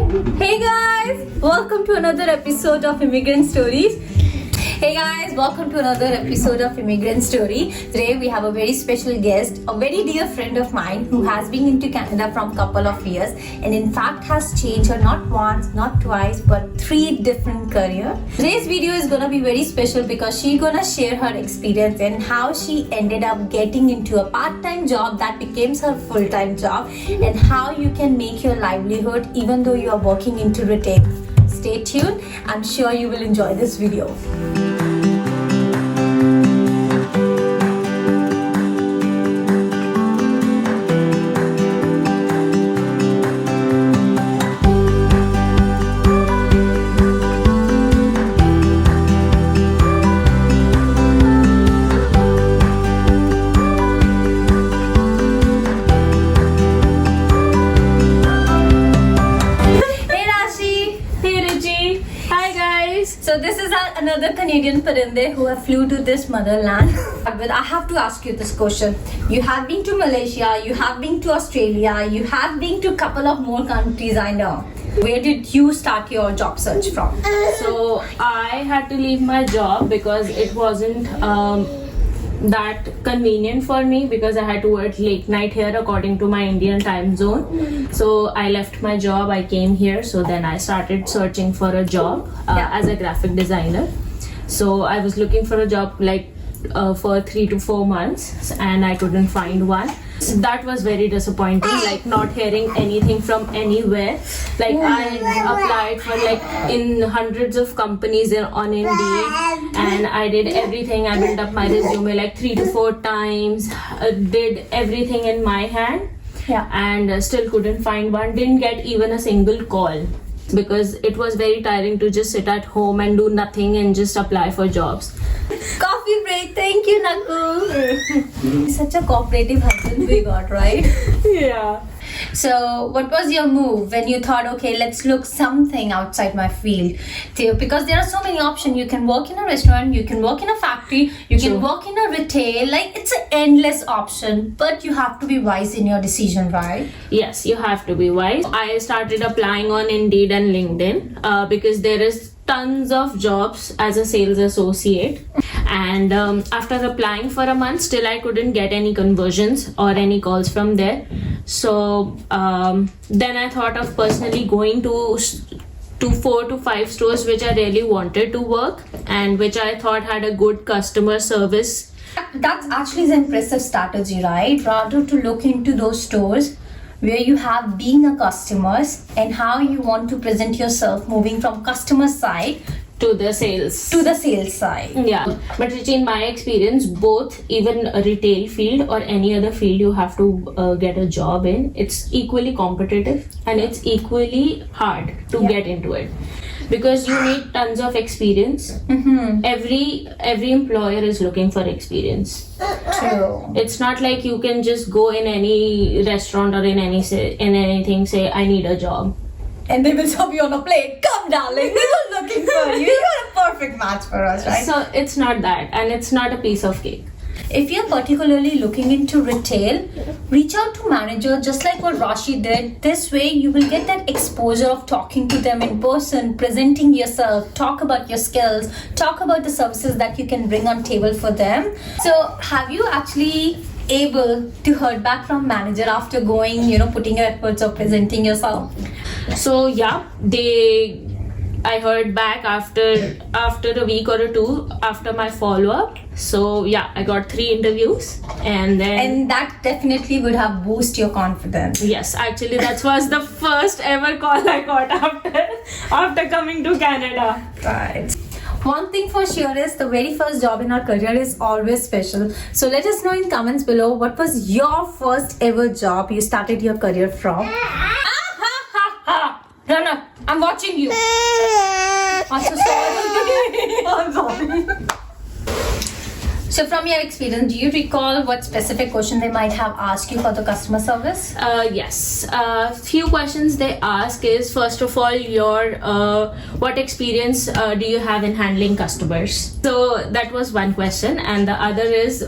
Hey guys, welcome to another episode of Immigrant Stories. Hey guys, welcome to another episode of Immigrant Story. Today we have a very special guest, a very dear friend of mine who has been into Canada from couple of years and in fact has changed her not once, not twice, but 3 different careers. Today's video is gonna be very special because she's gonna share her experience and how she ended up getting into a part-time job that becomes her full-time job and how you can make your livelihood even though you are working into retail. Stay tuned. I'm sure you will enjoy this video. So this is another Canadian Parinde who have flew to this motherland. But I have to ask you this question. You have been to Malaysia, you have been to Australia, you have been to a couple of more countries I know. Where did you start your job search from? So I had to leave my job because it wasn't that convenient for me because I had to work late night here according to my Indian time zone. So I left my job, I came here, so then I started searching for a job as a graphic designer. So I was looking for a job for 3 to 4 months and I couldn't find one. So that was very disappointing, not hearing anything from anywhere. I applied for in hundreds of companies on Indeed and I did everything. I built up my resume 3 to 4 times, did everything in my hand and still couldn't find one. Didn't get even a single call because it was very tiring to just sit at home and do nothing and just apply for jobs. Coffee break, thank you Nakul. Such a cooperative husband we got, right? Yeah. So what was your move when you thought, okay, let's look something outside my field? Because there are so many options. You can work in a restaurant, you can work in a factory, you can work in a retail. It's an endless option, but you have to be wise in your decision, right? Yes, you have to be wise. I started applying on Indeed and LinkedIn because there is tons of jobs as a sales associate, and after applying for a month still I couldn't get any conversions or any calls from there. So then I thought of personally going to 4 to 5 stores which I really wanted to work and which I thought had a good customer service. That's actually an impressive strategy, right? Rather to look into those stores where you have being a customer and how you want to present yourself moving from customer side to the sales side. Yeah, but in my experience, both even a retail field or any other field you have to get a job in, it's equally competitive and it's equally hard to get into it because you need tons of experience. Every employer is looking for experience. True. It's not like you can just go in any restaurant or in anything say I need a job and they will serve you on a plate. Come darling, we were looking for you. You're a perfect match for us, right? So it's not that and it's not a piece of cake. If you're particularly looking into retail, reach out to manager just like what Rashi did. This way you will get that exposure of talking to them in person, presenting yourself, talk about your skills, talk about the services that you can bring on table for them. So have you actually able to heard back from manager after going, putting your efforts of presenting yourself? So yeah, I heard back after a week or 2 after my follow-up. So yeah, I got 3 interviews and that definitely would have boosted your confidence. Yes, actually that was the first ever call I got after coming to Canada. Right. One thing for sure is the very first job in our career is always special. So let us know in comments below what was your first ever job you started your career from. Rana, I'm watching you. I'm so sorry. I'm sorry. So from your experience, do you recall what specific question they might have asked you for the customer service? Yes. Few questions they ask is, first of all, your what experience do you have in handling customers? So that was one question, and the other is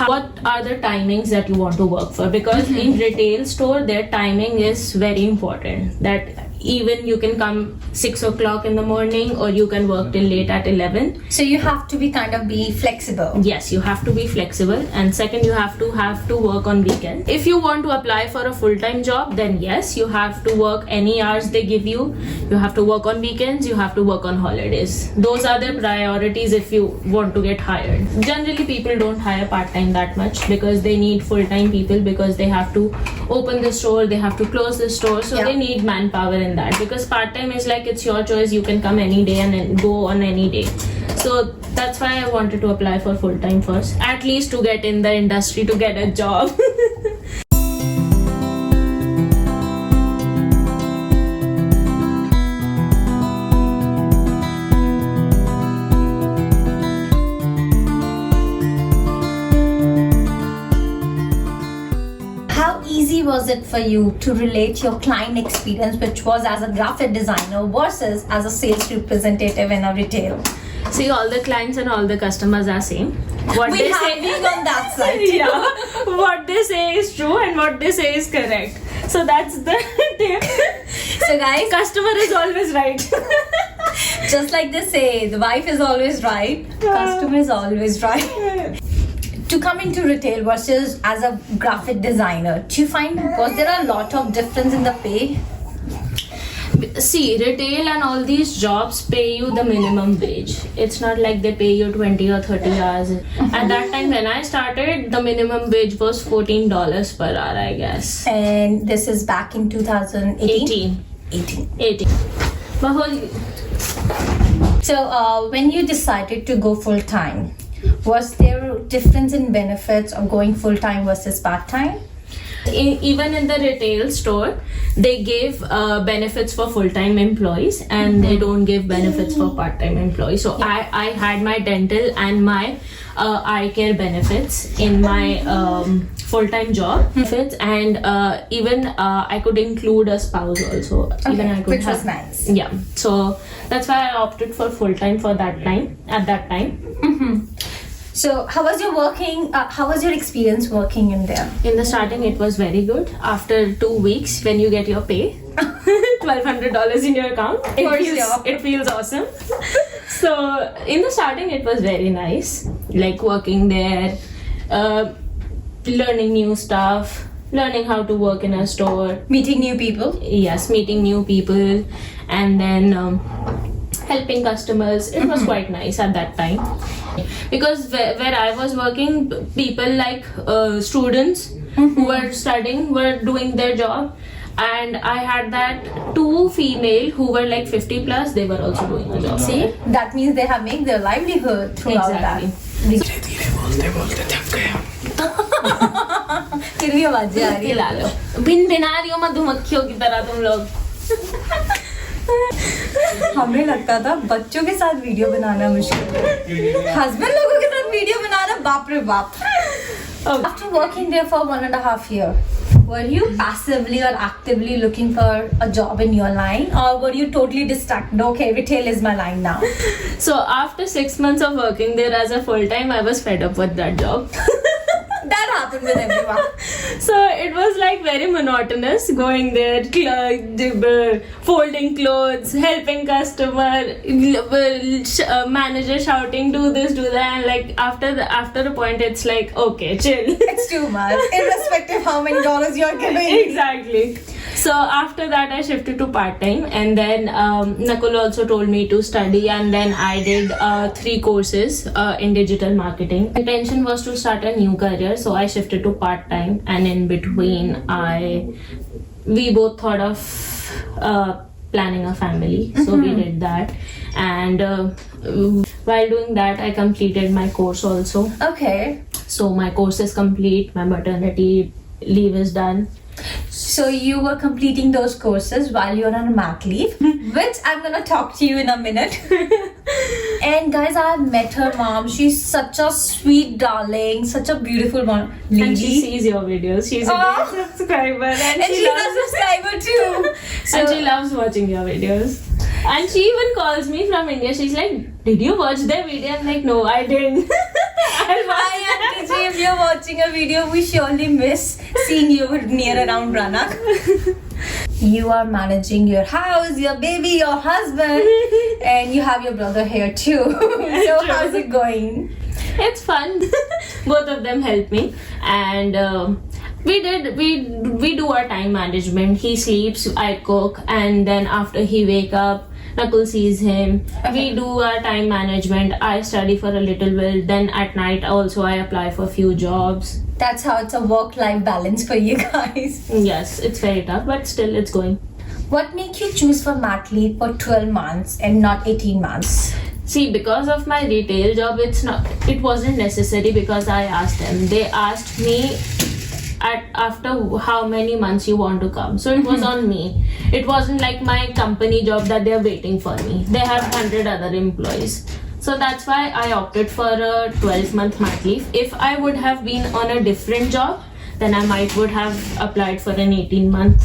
what are the timings that you want to work for? Because in retail store, their timing is very important. That even you can come 6 o'clock in the morning, or you can work till late at 11. So you have to be flexible. Yes, you have to be flexible. And second, you have to work on weekends. If you want to apply for a full-time job, then yes, you have to work any hours they give you. You have to work on weekends, you have to work on holidays. Those are the priorities if you want to get hired. Generally, people don't hire part-time that much because they need full-time people, because they have to open the store, they have to close the store, so they need manpower in that. Because part-time is like, it's your choice, you can come any day and then go on any day. So that's why I wanted to apply for full-time first, at least to get in the industry, to get a job. How easy was it for you to relate your client experience, which was as a graphic designer versus as a sales representative in a retail? See, all the clients and all the customers are same. What We they have say been on that side. yeah, what they say is true and what they say is correct. So that's the tip. So guys, Customer is always right. just like they say, the wife is always right, customer is always right. To come into retail versus as a graphic designer, do you find, was there a lot of difference in the pay? See, retail and all these jobs pay you the minimum wage. It's not like they pay you 20 or 30 hours. At that time when I started, the minimum wage was $14 per hour, I guess. And this is back in 2018? 18. So when you decided to go full-time, was there a difference in benefits of going full-time versus part-time? Even in the retail store, they give benefits for full-time employees, and they don't give benefits for part-time employees. So I had my dental and my eye care benefits in my full-time job benefits, and even I could include a spouse also. Even I could which was nice. Yeah, so that's why I opted for full-time for that time. At that time. So how was your experience working in there? In the starting, it was very good. After 2 weeks, when you get your pay, $1,200 in your account, it feels awesome. So in the starting, it was very nice, like working there, learning new stuff, learning how to work in a store. Meeting new people? Yes, meeting new people, and then helping customers. It was quite nice at that time. Because where I was working, people like students who were studying were doing their job, and I had that 2 female who were like 50 plus, they were also doing a job. See, that means they have made their livelihood throughout Exactly. that. फिर भी आवाजें आ रही है। खिला लो, भिन रही हो मधुमक्खियों की तरह तुम लोग। हमें लगता था बच्चों के साथ वीडियो बनाना मुश्किल है, हस्बैंड लोगों के साथ वीडियो बनाना बाप रे बाप। After working there for 1.5 years, were you passively or actively looking for a job in your line, or were you totally distracted? Okay, retail is my line now. So after 6 months of working there as a full-time, I was fed up with that job. That happened with everyone. So it was like very monotonous, going there, folding clothes, helping customer, manager shouting, do this, do that, and like after a point, it's like, okay, chill. It's too much, irrespective how many dollars you're giving. Exactly. So after that, I shifted to part-time, and then Nakul also told me to study, and then I did 3 courses in digital marketing. My intention was to start a new career, so I shifted to part-time, and in between, we both thought of planning a family, so we did that, and while doing that, I completed my course also. Okay. So my course is complete, my maternity leave is done. So you were completing those courses while you're on a mat leave, which I'm gonna talk to you in a minute. And guys, I've met her mom. She's such a sweet darling, such a beautiful lady. And she sees your videos. She's a big subscriber, and she's a subscriber too. So, and she loves watching your videos. And she even calls me from India. She's like, "Did you watch their video?" I'm like, "No, I didn't." hi Auntie Ji, if you're watching a video, we surely miss seeing you near around Ranak. you are managing your house, your baby, your husband, and you have your brother here too. So how's it going? It's fun. Both of them help me, and we do our time management. He sleeps, I cook, and then after he wake up, Nakul sees him. We do our time management. I study for a little bit. Then at night also I apply for few jobs. That's how it's a work-life balance for you guys. Yes, it's very tough, but still it's going. What make you choose for mat leave for 12 months and not 18 months? See, because of my retail job, it wasn't necessary because I asked them. They asked me after how many months you want to come. So it was on me. It wasn't like my company job that they're waiting for me. They have 100 other employees. So that's why I opted for a 12-month mat leave. If I would have been on a different job, then I would have applied for an 18-month.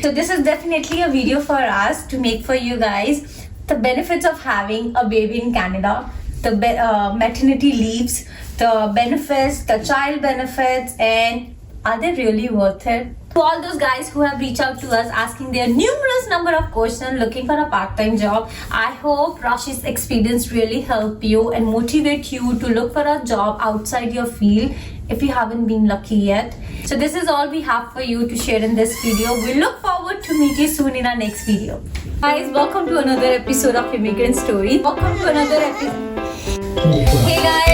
So this is definitely a video for us to make for you guys. The benefits of having a baby in Canada, the maternity leaves, the benefits, the child benefits, and are they really worth it? To all those guys who have reached out to us asking their numerous number of questions looking for a part-time job, I hope Rashi's experience really help you and motivate you to look for a job outside your field if you haven't been lucky yet. So this is all we have for you to share in this video. We look forward to meet you soon in our next video. Guys, welcome to another episode of Immigrant Story. Welcome to another episode. Hey guys.